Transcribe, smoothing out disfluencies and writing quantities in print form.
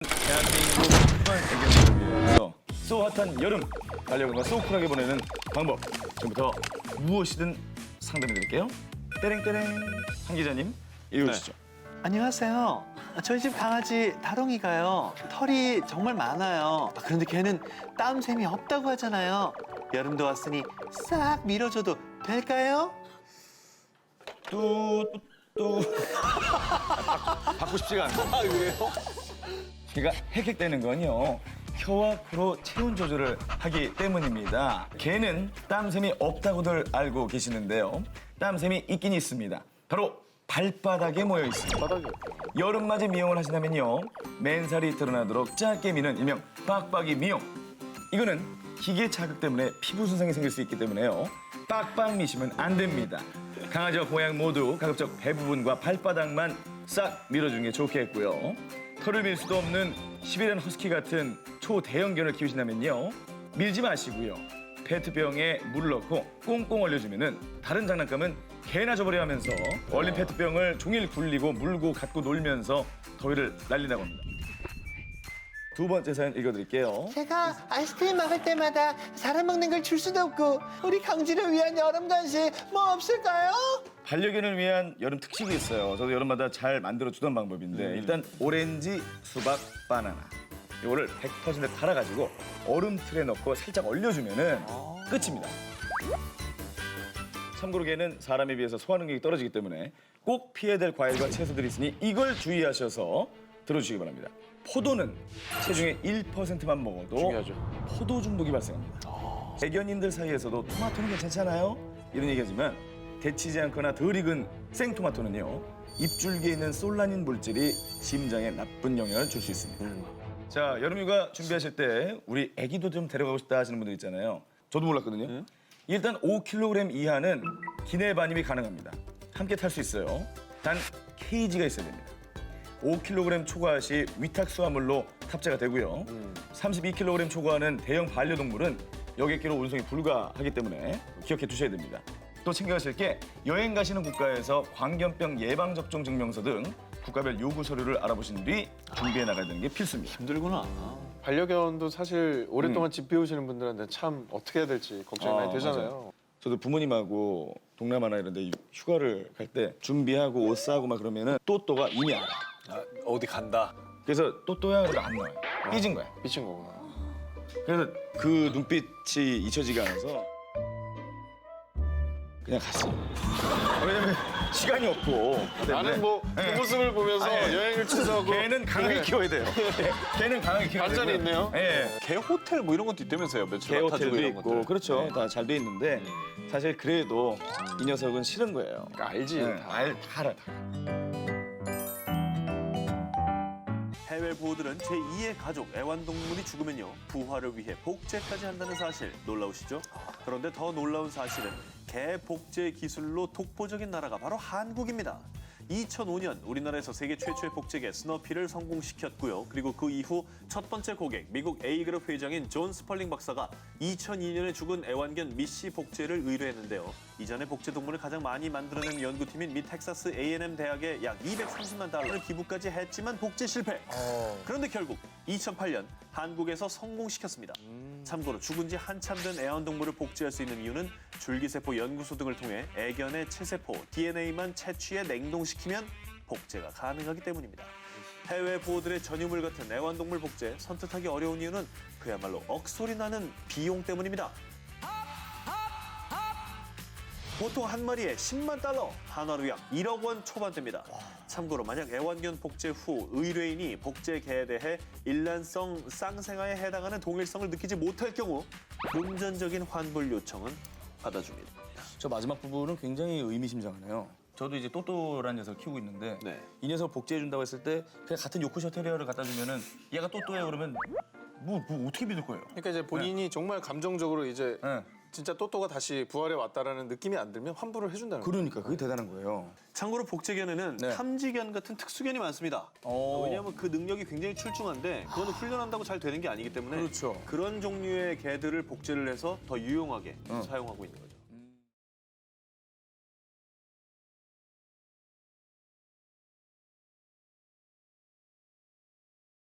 대한민국 후반 애견을 위해서 쏘 핫한 여름 반려견과 쏘 쿨하게 보내는 방법. 지금부터 무엇이든 상담해드릴게요. 떼랭떼랭 한 기자님 읽어주시죠. 안녕하세요. 저희 집 강아지 다롱이가요. 털이 정말 많아요. 그런데 걔는 땀샘이 없다고 하잖아요. 여름도 왔으니 싹 밀어줘도 될까요? 받고 싶지가 않아요. 아, 그래요? 걔가 헥헥대는 건요. 혀와 코로 체온 조절을 하기 때문입니다. 개는 땀샘이 없다고들 알고 계시는데요. 땀샘이 있긴 있습니다. 바로 발바닥에 모여 있습니다. 여름맞이 미용을 하신다면요. 맨살이 드러나도록 짧게 미는 일명 빡빡이 미용. 이거는 기계 자극 때문에 피부 손상이 생길 수 있기 때문에요. 빡빡 미시면 안 됩니다. 강아지와 고양 모두 가급적 배 부분과 발바닥만 싹 밀어주는 게 좋겠고요. 털을 밀 수도 없는 시베리안 허스키 같은 초대형견을 키우신다면요. 밀지 마시고요. 페트병에 물을 넣고 꽁꽁 얼려주면은 다른 장난감은 개나 줘버려 하면서 얼린 페트병을 종일 굴리고 물고 갖고 놀면서 더위를 날린다고 합니다. 두 번째 사연 읽어드릴게요. 제가 아이스크림 먹을 때마다 사람 먹는 걸 줄 수도 없고 우리 강지를 위한 여름 간식 뭐 없을까요? 반려견을 위한 여름 특식이 있어요. 저도 여름마다 잘 만들어주던 방법인데 일단 오렌지, 수박, 바나나 이거를 100% 갈아가지고 얼음틀에 넣고 살짝 얼려주면은 끝입니다. 참고로 걔는 사람에 비해서 소화 능력이 떨어지기 때문에 꼭 피해야 될 과일과 채소들이 있으니 이걸 주의하셔서 들어주시기 바랍니다. 포도는 체중의 1%만 먹어도 중요하죠. 포도 중독이 발생합니다. 애견인들 사이에서도 토마토는 괜찮잖아요? 이런 얘기하지만 데치지 않거나 덜 익은 생토마토는요. 잎줄기에 있는 솔라닌 물질이 심장에 나쁜 영향을 줄 수 있습니다. 자, 여름휴가 준비하실 때 우리 애기도 좀 데려가고 싶다 하시는 분들 있잖아요. 저도 몰랐거든요. 일단 5kg 이하는 기내 반입이 가능합니다. 함께 탈 수 있어요. 단 케이지가 있어야 됩니다. 5kg 초과 시 위탁 수화물로 탑재가 되고요. 32kg 초과하는 대형 반려동물은 여객기로 운송이 불가하기 때문에 기억해 두셔야 됩니다. 또 챙겨가실 게 여행 가시는 국가에서 광견병 예방접종 증명서 등 국가별 요구 서류를 알아보신 뒤 준비해 나가야 되는 게 필수입니다. 힘들구나. 반려견도 사실 오랫동안 집 비우시는 분들한테 참 어떻게 해야 될지 걱정이 많이 되잖아요. 맞아요. 저도 부모님하고 동남아나 이런 데 휴가를 갈 때 준비하고 옷 싸고 막 그러면은 또또가 이미 알아. 어디 간다. 그래서 또또야 그래도 안 나와요. 삐진 거야. 미친 거구나. 그래서 그 눈빛이 잊혀지가 않아서 그냥 갔어. 왜냐면 시간이 없고. 나는 뭐 그 네. 모습을 보면서 아니, 여행을 취소하고 걔는 강하게 네. 키워야 돼요. 걔는 강하게 키워야 돼요. 반전이 있네요. 네. 개 호텔 뭐 이런 것도 있다면서요? 며칠 개 맡아주고 호텔도 이런 있고 것들. 그렇죠. 다 잘 돼 있는데 사실 그래도 이 녀석은 싫은 거예요. 그러니까 알지. 네, 다. 다 알아. 해외 부호들은 제2의 가족 애완동물이 죽으면요 부화를 위해 복제까지 한다는 사실 놀라우시죠? 그런데 더 놀라운 사실은 개 복제 기술로 독보적인 나라가 바로 한국입니다. 2005년 우리나라에서 세계 최초의 복제개 스너피를 성공시켰고요. 그리고 그 이후 첫 번째 고객 미국 A그룹 회장인 존 스펄링 박사가 2002년에 죽은 애완견 미씨 복제를 의뢰했는데요. 이전에 복제 동물을 가장 많이 만들어낸 연구팀인 미 텍사스 A&M 대학에 약 230만 달러를 기부까지 했지만 복제 실패. 그런데 결국 2008년 한국에서 성공시켰습니다. 참고로 죽은 지 한참 된 애완동물을 복제할 수 있는 이유는 줄기세포 연구소 등을 통해 애견의 체세포, DNA만 채취해 냉동시키면 복제가 가능하기 때문입니다. 해외 보호들의 전유물 같은 애완동물 복제 선택하기 어려운 이유는 그야말로 억소리 나는 비용 때문입니다. 보통 한 마리에 10만 달러, 한화로 약 1억 원 초반대입니다. 참고로 만약 애완견 복제 후 의뢰인이 복제 개에 대해 일란성 쌍생아에 해당하는 동일성을 느끼지 못할 경우 금전적인 환불 요청은 받아줍니다. 저 마지막 부분은 굉장히 의미심장하네요. 저도 이제 또또라는 녀석을 키우고 있는데 네. 이 녀석 복제해준다고 했을 때 그냥 같은 요크셔 테리어를 갖다 주면은 얘가 또또야 그러면 뭐 어떻게 믿을 거예요? 그러니까 이제 본인이 정말 감정적으로 이제 네. 진짜 또또가 다시 부활해 왔다라는 느낌이 안 들면 환불을 해준다는 거예요. 그러니까 그게 대단한 거예요. 참고로 복제견에는 네. 탐지견 같은 특수견이 많습니다. 왜냐하면 그 능력이 굉장히 출중한데 그거는 훈련한다고 잘 되는 게 아니기 때문에 그렇죠. 그런 종류의 개들을 복제를 해서 더 유용하게 사용하고 있는 거죠.